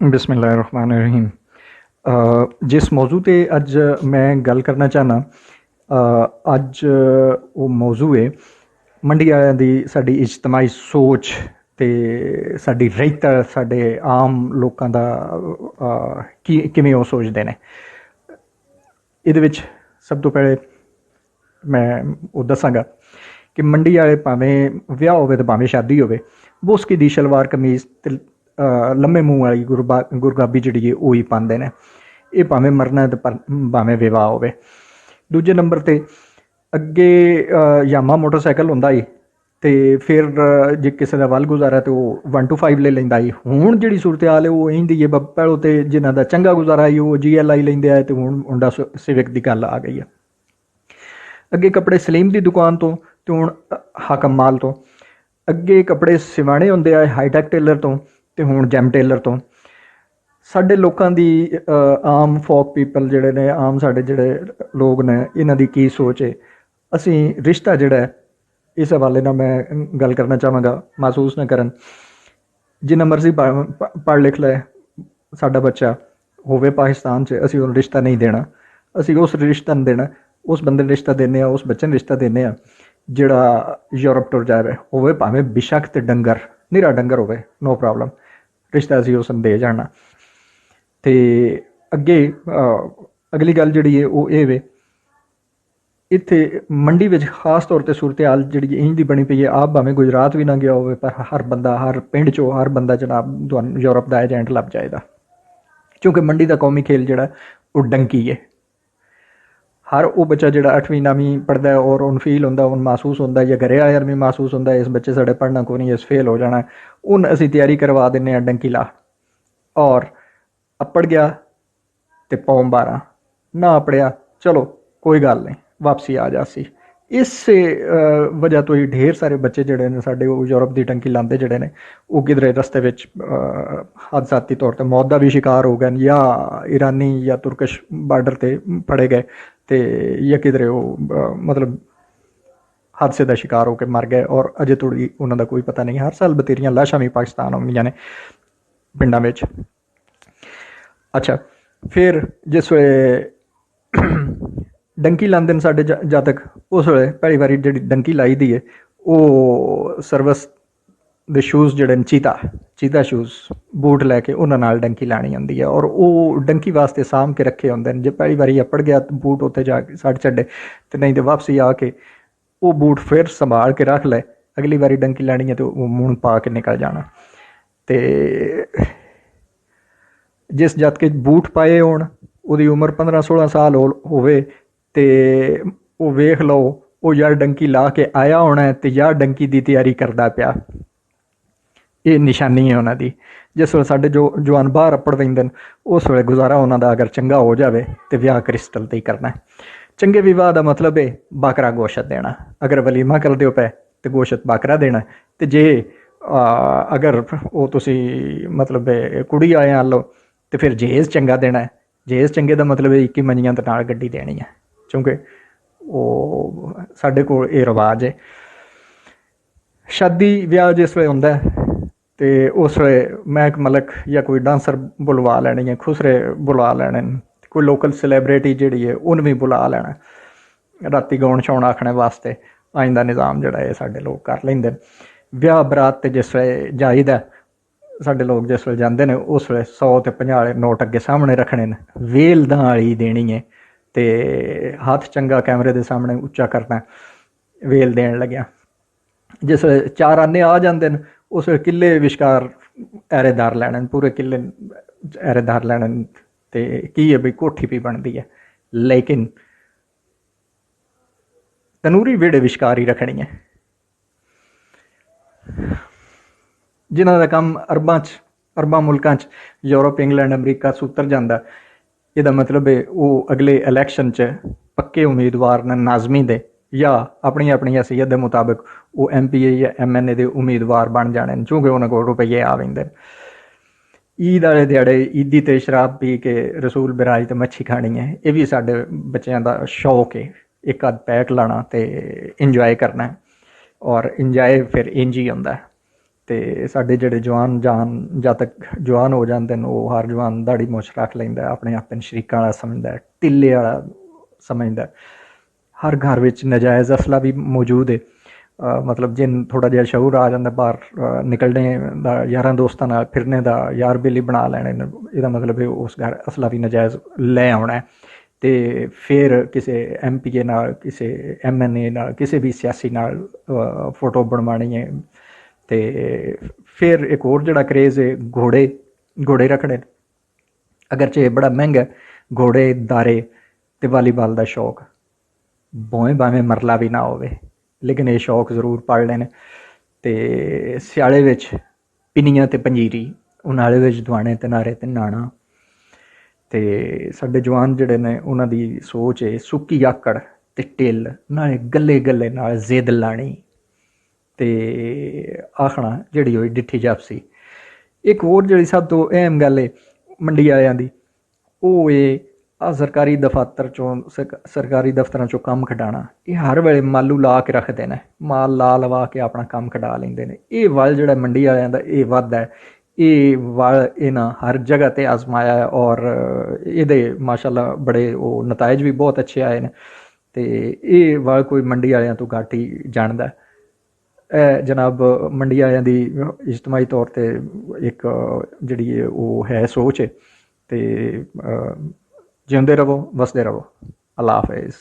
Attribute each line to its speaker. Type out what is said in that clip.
Speaker 1: बिस्मिल्लाहिर्रहमानिर्रहीम। जिस मौजू ते अज मैं गल करना चाहना, अज वो मौजू है मंडी वालियां दी साडी इजतमाही सोच ते साडी रैयत साडे आम लोकां दा किवें ओह सोचदे ने। इहदे विच सब तो पहले मैं वो दसांगा कि मंडी वाले भावें विआह होवे ते भावें शादी होवे, बोसकी दी शलवार कमीज ते लम्मे मूँह वाली गुरगाबी जिहड़ी है ओही पांदे ने। ये भावें मरना ते भावें विवाह होवे। दूजे नंबर ते अगे यामा मोटरसाइकिल हुंदा ही ते फिर जे किसी का वल गुजारा तो वह 125 ले लैंदा ही। हुण जिहड़ी सूरत हाल है वो इंदी है, पहलों तो जिन्हां दा चंगा गुजारा है वो GLI लैंदे आए तो हुण होंडा सिविक दी गल आ गई है। अगे कपड़े सलीम की दुकान तो हुण हाकम माल तो, अगे कपड़े सिवाने होंदे आए हाईटैक टेलर तो हुण जैम टेलर तो। साडे लोकां दी आम फोक पीपल जिहड़े ने, आम साडे जिहड़े लोग ने, इन्हां दी की सोच है। असीं रिश्ता जिहड़ा है इस हवाले नाल मैं गल करना चाहांगा, महसूस ना करन। जिन्ना मर्जी पढ़ लिख लै साडा बच्चा होवे पाकिस्तान च, असीं उहनूं रिश्ता नहीं देना। असीं उस रिश्ता नहीं देना, उस बंदे रिश्ता देने, उस बच्चे ने रिश्ता देने जिहड़ा यूरोप टुर जाए, होवे भावें बेशक ते डंगर, निरा डंगर होवे, नो प्रॉब्लम, रिश्ता असीं उस दे जाना। ते अगे अगली गल जिहड़ी है वो ये वे, इत्थे मंडी विच खास तौर पर सूरत हाल जिहड़ी इंज दी बनी पई है। आप भावें गुजरात भी ना गया होवे, पर हर बंदा, हर पिंड चो हर बंदा जनाब तुहानूं यूरोप दा एजेंट लभ जाएगा, क्योंकि मंडी का कौमी खेल जिहड़ा वो डंकी है। हर वो बच्चा जो 8वीं 9वीं पढ़ता है और उन फील होंदा, उन महसूस होंदा, या घरे आया भी महसूस होंदा इस बच्चे साढ़े पढ़ना को नहीं, इस फेल हो जाना, उन असी तैयारी करवा दें डंकी ला, और अपड़ गया तो पौम 12, ना अपड़िया चलो कोई गल नहीं वापसी आ जासी। इस वजह तो ही ढेर सारे बच्चे जोड़े ने साढ़े यूरोप की टंकी लाते जोड़े ने वो किधरे रस्ते में हादसाती तौर पर मौत का भी शिकार हो गए, या ईरानी या तुर्कश बार्डर पर फड़े गए तो या किधरे वो मतलब हादसे का शिकार होकर मर गए, और अजे तोड़ी उन्होंने कोई पता नहीं। हर साल बतेरियां लाशां भी पाकिस्तान आउंदियां ने पिंडां विच। अच्छा, फिर जिस वे डंकी लाते हैं साढ़े जातक, उस वे पहली बारी जी डंकी लाई दी है वो सर्विस दे शूज़ जोड़े चीता शूज़ बूट लैके उन्होंने डंकी लानी आती है, और वो डंकी वास्ते साम के रखे होंगे। जो पहली बारी अपड़ गया तो बूट उत्ते जाके सड़ छे, तो नहीं तो वापसी आके वो बूट फिर संभाल के रख ले, अगली बारी डंकी लानी है तो वो मूँह पा के निकल जाना। तो जिस जात के बूट पाए होण उहदी उम्र 15-16 साल होवे ते वो वेख लो वो यार डंकी ला के आया होना है तो यार डंकी की तैयारी करता पिया, ये निशानी है उन्होंने। जिस वे साढ़े जो जवान बाहर अपड़ पेंदे उस वे गुजारा उन्होंने अगर चंगा हो जाए तो विआह क्रिस्टल ते ही करना है। चंगे विवाह का मतलब है बकरा गोशत देना, अगर वलीमा कर दो पे तो गोशत बकरा देना, तो जे अगर वो तुसी मतलब कुड़ी आए आ लो तो फिर जेज चंगा देना है। जेज चंगे का मतलब है 21 मंजियां तो नाल गड्डी देनी है, क्योंकि वो साढ़े को ये रिवाज है। शादी विआह जिस वे होंदा तो उस वे महक मलक या कोई डांसर बुलवा लैनी है, खुसरे बुलवा लैने, कोई लोकल सैलेब्रिटी जिहड़ी है उन्हें भी बुला लेना राती गाउण छाउण आखने वास्ते। अज का निज़ाम जिहड़ा है साडे लोग कर लैंदे। विआह बरात जिस वे जाईदा साडे लोग जिस वे जाते हैं उस वे 100 ते 50 नोट अगे सामने रखने ने, वेल दाली देनी है तो हाथ चंगा कैमरे के सामने उच्चा करना वेल देन लग्या। जिस वे 4 आने आ जाते हैं उस वे किले विशकार ऐरेदार लैने, पूरे किले ऐरेदार लैने, तो की है बई कोठी भी बनती है, लेकिन तनूरी वेड़े विशकार ही रखनी है। जिन्हों का काम अरबां मुल्कां यूरोप इंग्लैंड अमरीका सूतर जाता, यदा मतलब है वो अगले इलैक्शन च पक्के उम्मीदवार ने नाजमी दे, या अपनी अपनी हैसीयत के मुताबिक वो MPA या MNA के उम्मीदवार बन जाने, क्योंकि उन्होंने को रुपये आ लेंगे। ईद आले दिहाड़े ईदी ते शराब पी के रसूल बिराज तो मच्छी खानी है, ये भी साढ़े बच्चों का शौक है। एक आध पैक लाना तो इंजॉय करना है, और इंजॉय फिर इंज ही होंदा है। ਤੇ ਸਾਡੇ ਜਿਹੜੇ ਜਵਾਨ ਜਦ ਤੱਕ ਜਵਾਨ ਹੋ ਜਾਂਦੇ ਨੇ ਉਹ ਹਰ ਜਵਾਨ ਦਾੜੀ ਮੁੱਛ ਰੱਖ ਲੈਂਦਾ, ਆਪਣੇ ਆਪ ਨੂੰ ਸ਼ਰੀਕਾਂ ਵਾਲਾ ਸਮਝਦਾ, ਟਿੱਲੇ ਵਾਲਾ ਸਮਝਦਾ। ਹਰ ਘਰ ਵਿੱਚ ਨਜਾਇਜ਼ ਅਸਲਾ ਵੀ ਮੌਜੂਦ ਹੈ। ਮਤਲਬ ਜੇ ਥੋੜ੍ਹਾ ਜਿਹਾ ਸ਼ਊਰ ਆ ਜਾਂਦਾ ਬਾਹਰ ਨਿਕਲਣੇ ਦਾ, ਯਾਰਾਂ ਦੋਸਤਾਂ ਨਾਲ ਫਿਰਨੇ ਦਾ, ਯਾਰ ਬੇਲੀ ਬਣਾ ਲੈਣੇ ਨੇ, ਇਹਦਾ ਮਤਲਬ ਹੈ ਉਸ ਘਰ ਅਸਲਾ ਵੀ ਨਜਾਇਜ਼ ਲੈ ਆਉਣਾ। ਅਤੇ ਫਿਰ ਕਿਸੇ MP ਨਾਲ, ਕਿਸੇ MNA ਨਾਲ, ਕਿਸੇ ਵੀ ਸਿਆਸੀ ਨਾਲ ਫੋਟੋ ਬਣਵਾਉਣੀ ਹੈ। ਅਤੇ ਫਿਰ ਇੱਕ ਹੋਰ ਜਿਹੜਾ ਕਰੇਜ਼ ਹੈ, ਘੋੜੇ ਰੱਖਣੇ। ਅਗਰਚੇ ਬੜਾ ਮਹਿੰਗਾ ਘੋੜੇ, ਦਾਰੇ ਅਤੇ ਵਾਲੀਬਾਲ ਦਾ ਸ਼ੌਕ, ਭਾਵੇਂ ਮਰਲਾ ਵੀ ਨਾ ਹੋਵੇ, ਲੇਕਿਨ ਇਹ ਸ਼ੌਕ ਜ਼ਰੂਰ ਪਾਲ ਲੈਣ। ਅਤੇ ਸਿਆਲੇ ਵਿੱਚ ਪਿੰਨੀਆਂ ਅਤੇ ਪੰਜੀਰੀ, ਉਨਾਲੇ ਵਿੱਚ ਦੁਆਣੇ ਅਤੇ ਨਾਰੇ 'ਤੇ ਨਹਾਉਣਾ। ਅਤੇ ਸਾਡੇ ਜਵਾਨ ਜਿਹੜੇ ਨੇ ਉਹਨਾਂ ਦੀ ਸੋਚ ਹੈ ਸੁੱਕੀ ਆਕੜ ਅਤੇ ਢਿੱਲ, ਨਾਲੇ ਗੱਲੇ ਨਾਲ ਜ਼ਿੱਦ ਲਾਣੀ ਅਤੇ ਆਖਣਾ ਜਿਹੜੀ ਹੋਈ ਡਿੱਠੀ ਜਾਪਸੀ। ਇੱਕ ਹੋਰ ਜਿਹੜੀ ਸਭ ਤੋਂ ਅਹਿਮ ਗੱਲ ਹੈ ਮੰਡੀ ਵਾਲਿਆਂ ਦੀ, ਉਹ ਇਹ ਸਰਕਾਰੀ ਦਫ਼ਤਰਾਂ 'ਚੋਂ ਕੰਮ ਕਢਾਉਣਾ। ਇਹ ਹਰ ਵੇਲੇ ਮਾਲੂ ਲਾ ਕੇ ਰੱਖਦੇ ਨੇ, ਮਾਲ ਲਵਾ ਕੇ ਆਪਣਾ ਕੰਮ ਕਢਾ ਲੈਂਦੇ ਨੇ। ਇਹ ਵੱਲ ਜਿਹੜਾ ਮੰਡੀ ਵਾਲਿਆਂ ਦਾ ਇਹ ਵੱਧ ਹੈ, ਇਹ ਵੱਲ ਇਹਨਾਂ ਹਰ ਜਗ੍ਹਾ 'ਤੇ ਆਜ਼ਮਾਇਆ ਹੈ ਔਰ ਇਹਦੇ ਮਾਸ਼ਾਅੱਲਾ ਬੜੇ ਉਹ ਨਤਾਇਜ ਵੀ ਬਹੁਤ ਅੱਛੇ ਆਏ ਨੇ। ਅਤੇ ਇਹ ਵੱਲ ਕੋਈ ਮੰਡੀ ਵਾਲਿਆਂ ਤੋਂ ਘੱਟ ਹੀ ਜਾਣਦਾ। ਜਨਾਬ ਮੰਡੀ ਵਾਲਿਆਂ ਦੀ ਇਜਤਮਾਹੀ ਤੌਰ 'ਤੇ ਇੱਕ ਜਿਹੜੀ ਉਹ ਹੈ ਸੋਚ ਹੈ। ਅਤੇ ਜਿਉਂਦੇ ਰਹੋ, ਵਸਦੇ ਰਹੋ। ਅੱਲਾ ਹਾਫਿਜ਼।